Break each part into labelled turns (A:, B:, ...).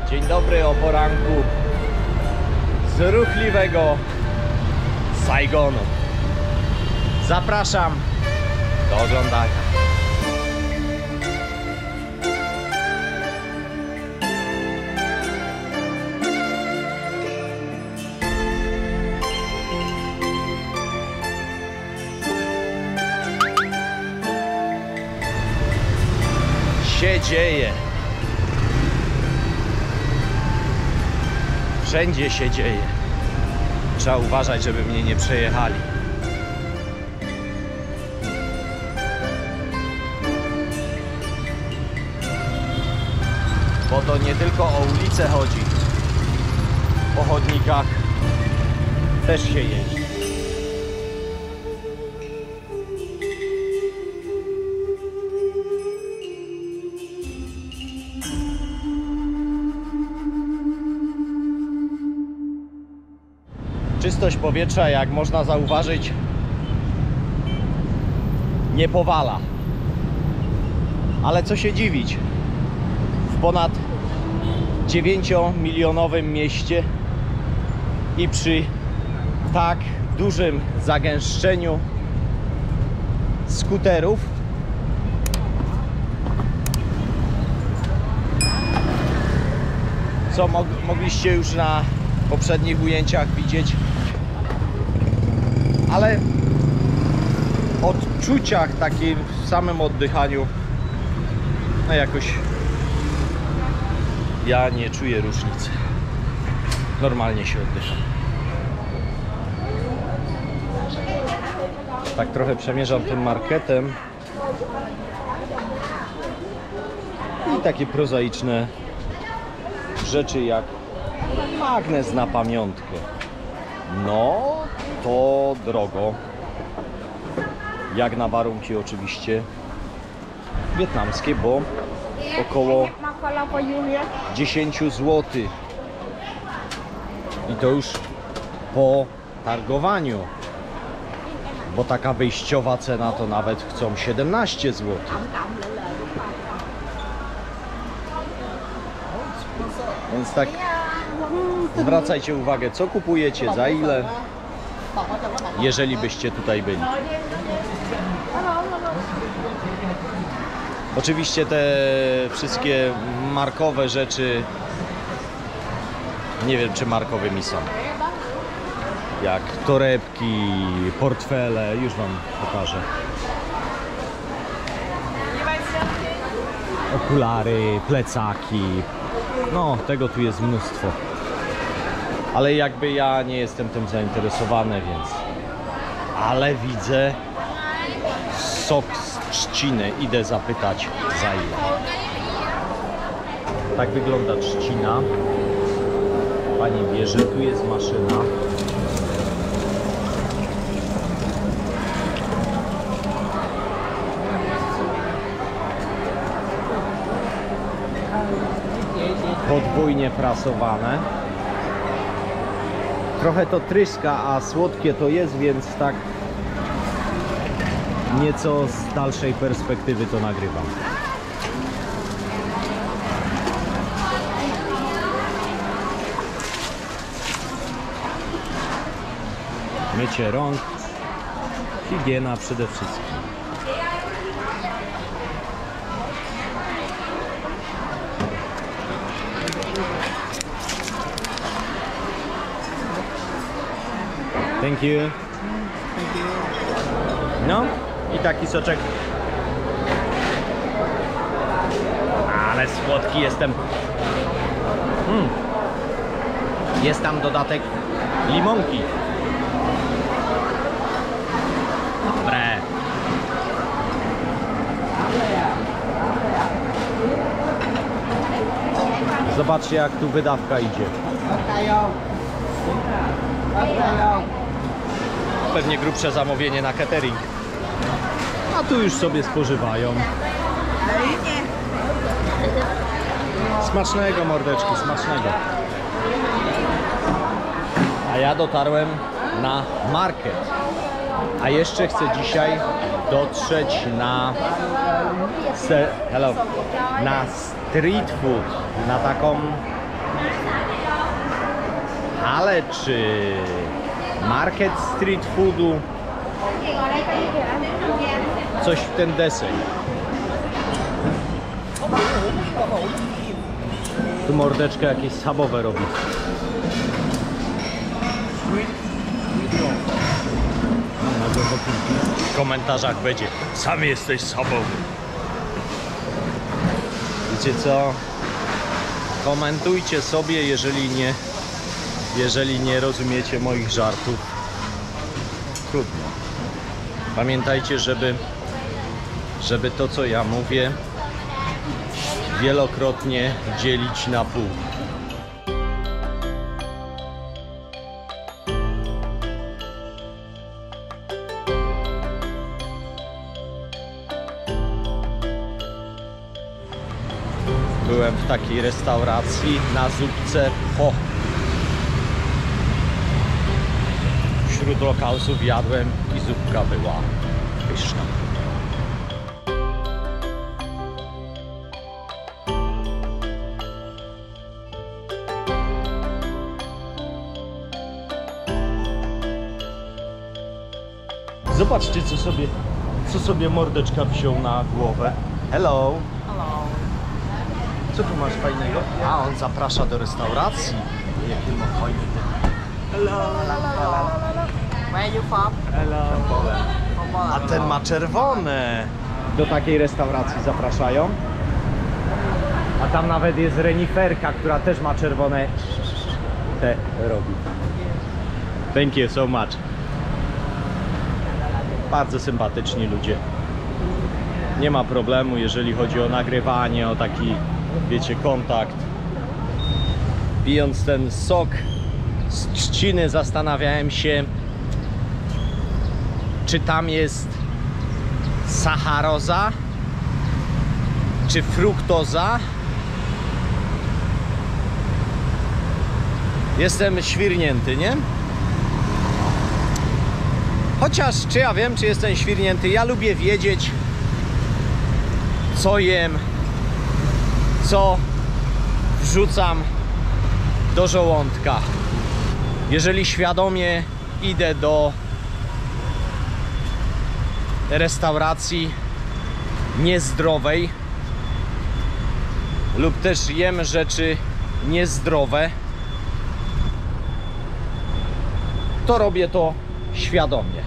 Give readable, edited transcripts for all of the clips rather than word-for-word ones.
A: Dzień dobry o poranku z ruchliwego Saigonu. Zapraszam do oglądania. Się dzieje. Wszędzie się dzieje. Trzeba uważać, żeby mnie nie przejechali. Bo to nie tylko o ulicę chodzi. Po chodnikach też się jeździ. Czystość powietrza, jak można zauważyć, nie powala. Ale co się dziwić? W ponad 9-milionowym mieście i przy tak dużym zagęszczeniu skuterów co mogliście już na poprzednich ujęciach widzieć, ale odczuciach takim w samym oddychaniu no jakoś ja nie czuję różnicy. Normalnie się oddycha. Tak trochę przemierzam tym marketem i takie prozaiczne rzeczy jak magnes na pamiątkę. No to drogo. Jak na warunki oczywiście wietnamskie, bo około 10 zł. I to już po targowaniu. Bo taka wyjściowa cena to nawet chcą 17 zł. Więc tak zwracajcie uwagę, co kupujecie, za ile, jeżeli byście tutaj byli. Oczywiście te wszystkie markowe rzeczy, nie wiem czy markowymi są. Jak torebki, portfele, już wam pokażę. Okulary, plecaki. No, tego tu jest mnóstwo. Ale jakby ja nie jestem tym zainteresowany, więc... Ale widzę sok z trzciny. Idę zapytać za ile. Tak wygląda trzcina. Pani bierze, tu jest maszyna. Podwójnie prasowane. Trochę to tryska, a słodkie to jest, więc tak nieco z dalszej perspektywy to nagrywam. Mycie rąk, higiena przede wszystkim. Thank you. No i taki soczek. Ale słodki jestem. Jest tam dodatek limonki. Dobre. Zobaczcie jak tu wydawka idzie. Pewnie grubsze zamówienie na catering. A tu już sobie spożywają. Smacznego, mordeczki, smacznego. A ja dotarłem na market. A jeszcze chcę dzisiaj dotrzeć na street food, na taką Ale czy market street foodu? Coś w ten deseń. Tu mordeczka jakieś schabowe robi. W komentarzach będzie: sam jesteś schabowy. Wiecie co? Komentujcie sobie, jeżeli nie rozumiecie moich żartów. Trudno. Pamiętajcie, żeby to, co ja mówię, wielokrotnie dzielić na pół. Byłem w takiej restauracji na zupce po. Wśród lokalsów jadłem i zupka była pyszna. Zobaczcie, co sobie mordeczka wziął na głowę. Hello. Co tu masz fajnego? A, on zaprasza do restauracji. Jaki ma fajny ten.
B: Hello. Where are you from?
A: Hello.
B: From Poland.
A: A ten ma czerwone. Do takiej restauracji zapraszają. A tam nawet jest reniferka, która też ma czerwone. Te robi. Thank you so much. Bardzo sympatyczni ludzie. Nie ma problemu, jeżeli chodzi o nagrywanie, o taki, wiecie, kontakt. Pijąc ten sok z trzciny, zastanawiałem się, czy tam jest sacharoza, czy fruktoza. Jestem świrnięty, nie? Chociaż, czy ja wiem, czy jestem świrnięty? Ja lubię wiedzieć, co jem, co wrzucam do żołądka. Jeżeli świadomie idę do restauracji niezdrowej lub też jem rzeczy niezdrowe, to robię to świadomie.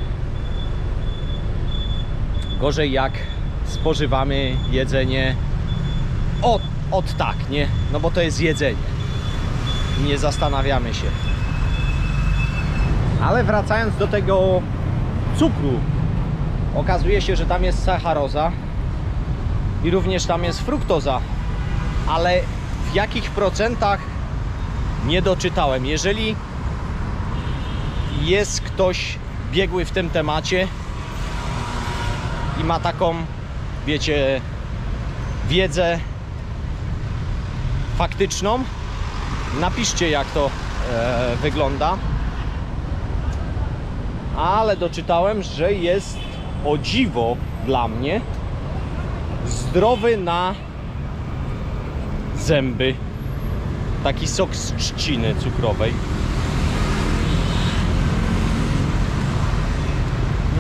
A: Gorzej jak spożywamy jedzenie od tak, nie? No bo to jest jedzenie. Nie zastanawiamy się. Ale wracając do tego cukru, okazuje się, że tam jest sacharoza i również tam jest fruktoza, ale w jakich procentach nie doczytałem. Jeżeli jest ktoś biegły w tym temacie i ma taką, wiecie, wiedzę faktyczną, napiszcie, jak to wygląda. Ale doczytałem, że jest, o dziwo dla mnie, zdrowy na zęby. Taki sok z trzciny cukrowej.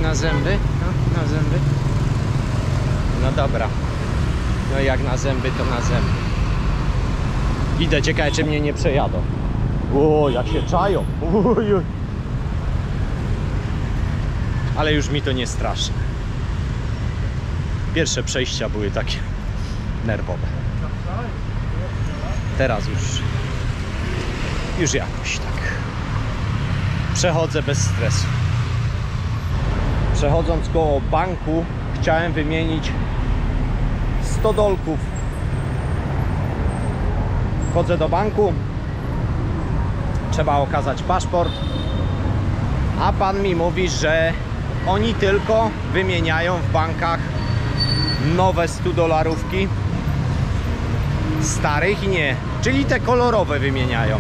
A: Na zęby? No, na zęby. No dobra. No jak na zęby, to na zęby. Idę, ciekawe, czy mnie nie przejadą. O, jak się czają. Uj. Ale już mi to nie straszy. Pierwsze przejścia były takie nerwowe. Teraz już jakoś tak przechodzę bez stresu. Przechodząc koło banku, chciałem wymienić 100 dolków. Wchodzę do banku, trzeba okazać paszport, a pan mi mówi, że oni tylko wymieniają w bankach nowe 100 dolarówki, starych nie, czyli te kolorowe wymieniają.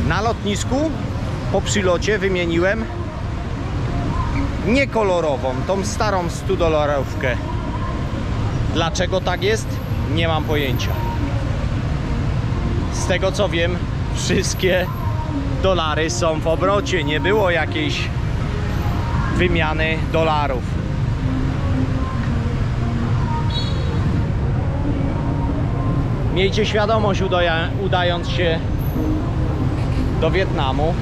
A: Na lotnisku po przylocie wymieniłem niekolorową, tą starą 100 dolarówkę. Dlaczego tak jest? Nie mam pojęcia. z tego co wiem, wszystkie dolary są w obrocie. Nie było jakiejś wymiany dolarów. Miejcie świadomość, udając się do Wietnamu,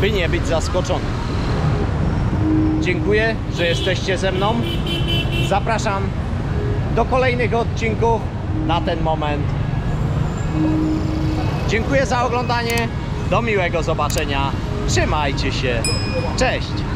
A: by nie być zaskoczonym. Dziękuję, że jesteście ze mną. Zapraszam do kolejnych odcinków na ten moment. Dziękuję za oglądanie. Do miłego zobaczenia. Trzymajcie się. Cześć.